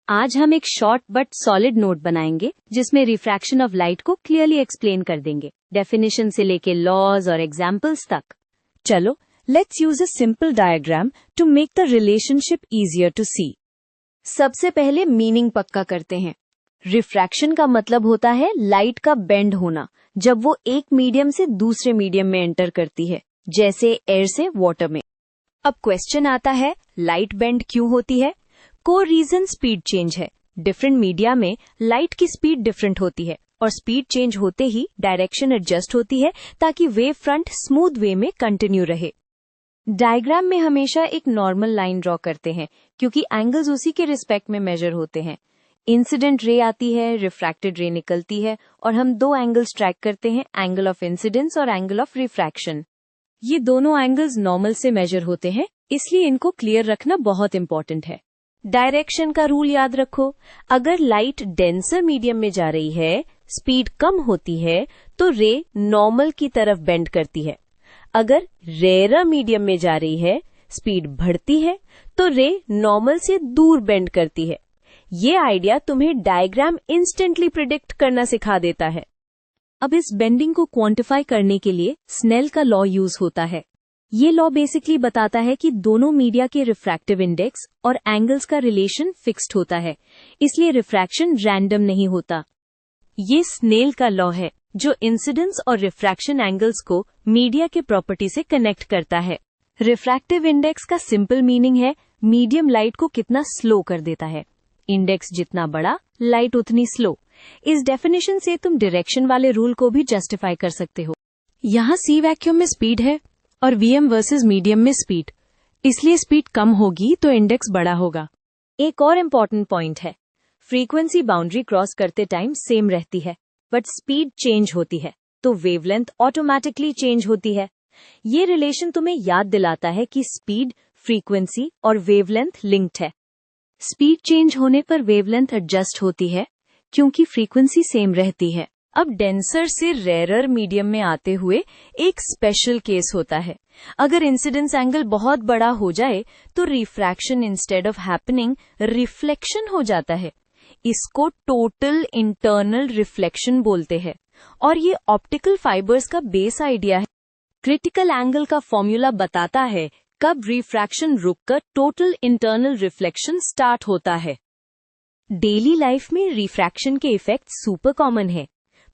आज हम एक शॉर्ट बट सॉलिड नोट बनाएंगे जिसमें रिफ्रैक्शन ऑफ लाइट को क्लियरली एक्सप्लेन कर देंगे, डेफिनेशन से लेके लॉज और एग्जाम्पल्स तक। चलो, let's use a simple diagram to make the relationship easier to see. सबसे पहले मीनिंग पक्का करते हैं। रिफ्रैक्शन का मतलब होता है लाइट का बेंड होना जब वो एक मीडियम से दूसरे मीडियम में एंटर करती है, जैसे एयर से वाटर में। अब क्वेश्चन आता है, लाइट बेंड क्यों होती है? को रीजन स्पीड चेंज है। डिफरेंट मीडिया में लाइट की स्पीड डिफरेंट होती है और स्पीड चेंज होते ही डायरेक्शन एडजस्ट होती है ताकि वेव फ्रंट स्मूथ वे में कंटिन्यू रहे। डायग्राम में हमेशा एक नॉर्मल लाइन ड्रॉ करते हैं क्योंकि एंगल्स उसी के रिस्पेक्ट में मेजर होते हैं। इंसिडेंट रे आती है, रिफ्रैक्टेड रे निकलती है और हम दो एंगल्स ट्रैक करते हैं, एंगल ऑफ इंसिडेंस और एंगल ऑफ रिफ्रैक्शन। ये दोनों एंगल्स नॉर्मल से मेजर होते हैं, इसलिए इनको क्लियर रखना बहुत इंपॉर्टेंट है। डायरेक्शन का रूल याद रखो। अगर लाइट डेंसर मीडियम में जा रही है, स्पीड कम होती है तो रे नॉर्मल की तरफ बेंड करती है। अगर रेयर मीडियम में जा रही है, स्पीड बढ़ती है तो रे नॉर्मल से दूर बेंड करती है। ये आइडिया तुम्हें डायग्राम इंस्टेंटली प्रिडिक्ट करना सिखा देता है। अब इस बेंडिंग को क्वांटिफाई करने के लिए स्नेल का लॉ यूज होता है। ये लॉ बेसिकली बताता है कि दोनों मीडिया के रिफ्रैक्टिव इंडेक्स और एंगल्स का रिलेशन फिक्स्ड होता है, इसलिए रिफ्रैक्शन रैंडम नहीं होता। ये स्नेल का लॉ है जो इंसिडेंस और रिफ्रैक्शन एंगल्स को मीडिया के प्रॉपर्टी से कनेक्ट करता है। रिफ्रैक्टिव इंडेक्स का सिंपल मीनिंग है मीडियम लाइट को कितना स्लो कर देता है। इंडेक्स जितना बड़ा, लाइट उतनी स्लो। इस डेफिनेशन से तुम डायरेक्शन वाले रूल को भी जस्टिफाई कर सकते हो। यहाँ सी वैक्यूम में स्पीड है और वीएम वर्सेस मीडियम में स्पीड, इसलिए स्पीड कम होगी तो इंडेक्स बड़ा होगा। एक और इम्पॉर्टेंट पॉइंट है, फ्रीक्वेंसी बाउंड्री क्रॉस करते टाइम सेम रहती है बट स्पीड चेंज होती है तो वेवलेंथ ऑटोमेटिकली चेंज होती है। ये रिलेशन तुम्हें याद दिलाता है कि स्पीड, फ्रीक्वेंसी और वेवलेंथ लिंक्ड है। स्पीड चेंज होने पर वेवलेंथ एडजस्ट होती है क्योंकि फ्रीक्वेंसी सेम रहती है। अब डेंसर से रेयरर मीडियम में आते हुए एक स्पेशल केस होता है। अगर इंसिडेंस एंगल बहुत बड़ा हो जाए तो refraction instead of happening reflection हो जाता है। इसको टोटल इंटरनल रिफ्लेक्शन बोलते हैं और ये ऑप्टिकल फाइबर्स का बेस आइडिया है। क्रिटिकल एंगल का फॉर्मूला बताता है कब रिफ्रैक्शन रुककर टोटल इंटरनल रिफ्लेक्शन स्टार्ट होता है। डेली लाइफ में रिफ्रैक्शन के इफेक्ट सुपर कॉमन है।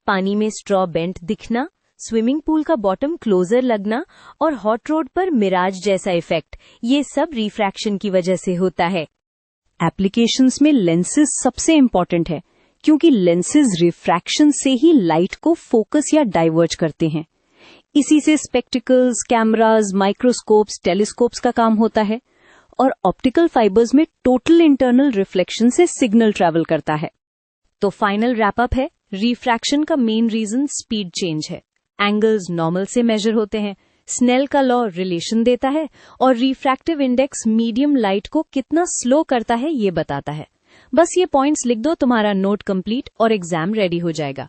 पानी में स्ट्रॉ बेंट दिखना, स्विमिंग पूल का बॉटम क्लोजर लगना और हॉट रोड पर मिराज जैसा इफेक्ट, ये सब रिफ्रैक्शन की वजह से होता है। एप्लीकेशंस में लेंसेज सबसे इंपॉर्टेंट है क्योंकि लेंसेज रिफ्रैक्शन से ही लाइट को फोकस या डाइवर्ज करते हैं। इसी से स्पेक्टिकल्स, कैमरास, माइक्रोस्कोप्स, टेलीस्कोप्स का काम होता है और ऑप्टिकल फाइबर्स में टोटल इंटरनल रिफ्लेक्शन से सिग्नल ट्रैवल करता है। तो फाइनल रैप अप है, रिफ्रैक्शन का मेन रीजन स्पीड चेंज है। एंगल्स नॉर्मल से मेजर होते हैं, स्नेल का लॉ रिलेशन देता है और रिफ्रैक्टिव इंडेक्स मीडियम लाइट को कितना स्लो करता है ये बताता है। बस ये पॉइंट्स लिख दो, तुम्हारा नोट कंप्लीट और एग्जाम रेडी हो जाएगा।